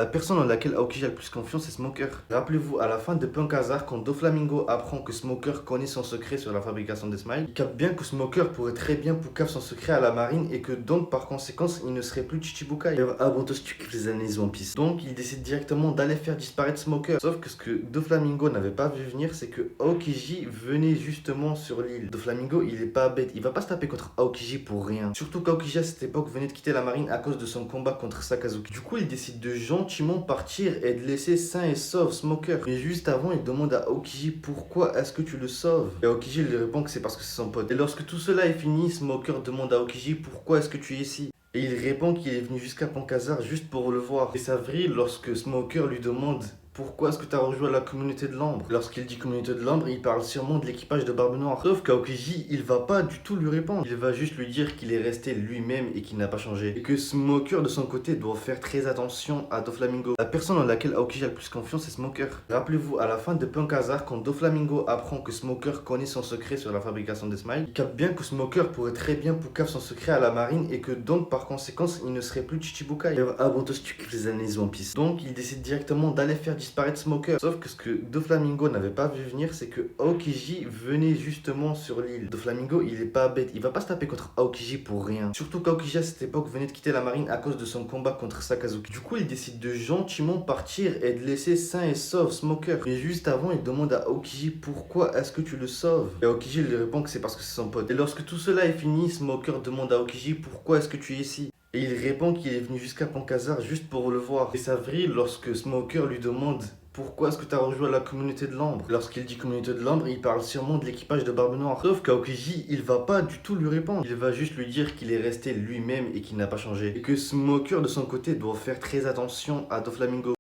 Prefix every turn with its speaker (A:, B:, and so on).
A: La personne en laquelle Aokiji a le plus confiance, c'est Smoker. Rappelez-vous, à la fin de Punk Hazard, quand Doflamingo apprend que Smoker connaît son secret sur la fabrication des smiles, il capte bien que Smoker pourrait très bien poucave son secret à la marine et que donc par conséquence il ne serait plus Chichibukai. Ah bon, toi si tu kiffes les analyses One Piece. Donc il décide directement d'aller faire disparaître Smoker. Sauf que ce que Doflamingo n'avait pas vu venir, c'est que Aokiji venait justement sur l'île. Doflamingo il est pas bête, il va pas se taper contre Aokiji pour rien. Surtout qu'Aokiji à cette époque venait de quitter la marine à cause de son combat contre Sakazuki. Du coup il décide de gentiment partir et de laisser sain et sauf Smoker. Mais juste avant, il demande à Aokiji pourquoi est-ce que tu le sauves. Et Aokiji lui répond que c'est parce que c'est son pote. Et lorsque tout cela est fini, Smoker demande à Aokiji pourquoi est-ce que tu es ici. Et il répond qu'il est venu jusqu'à Pankazar juste pour le voir. Et ça vrille lorsque Smoker lui demande pourquoi est-ce que tu as rejoint la communauté de l'ambre. Lorsqu'il dit communauté de l'ambre, il parle sûrement de l'équipage de Barbe Noire. Sauf qu'Aokiji, il va pas du tout lui répondre. Il va juste lui dire qu'il est resté lui-même et qu'il n'a pas changé. Et que Smoker de son côté doit faire très attention à Doflamingo. La personne en laquelle Aokiji a le plus confiance, c'est Smoker. Rappelez-vous, à la fin de Punk Hazard, quand Doflamingo apprend que Smoker connaît son secret sur la fabrication des smiles, il capte bien que Smoker pourrait très bien poucave son secret à la marine et que donc par conséquence il ne serait plus Chichibukai. Ah bon, toi si tu kiffes les analyses One Piece. Donc il décide directement d'aller faire disparaître Smoker. Sauf que ce que Doflamingo n'avait pas vu venir, c'est que Aokiji venait justement sur l'île. Doflamingo il est pas bête, il va pas se taper contre Aokiji pour rien. Surtout qu'Aokiji à cette époque venait de quitter la marine à cause de son combat contre Sakazuki. Du coup il décide de gentiment partir et de laisser sain et sauf Smoker. Mais juste avant, il demande à Aokiji pourquoi est-ce que tu le sauves. Et Aokiji lui répond que c'est parce que c'est son pote. Et lorsque tout cela est fini, Smoker demande à Aokiji pourquoi est-ce que tu es ici. Et il répond qu'il est venu jusqu'à Pankazar juste pour le voir. Et ça vrille lorsque Smoker lui demande pourquoi est-ce que tu as rejoint la communauté de l'ambre. Lorsqu'il dit communauté de l'ambre, il parle sûrement de l'équipage de Barbe Noire. Sauf qu'Aokiji, il va pas du tout lui répondre. Il va juste lui dire qu'il est resté lui-même et qu'il n'a pas changé. Et que Smoker de son côté doit faire très attention à Doflamingo.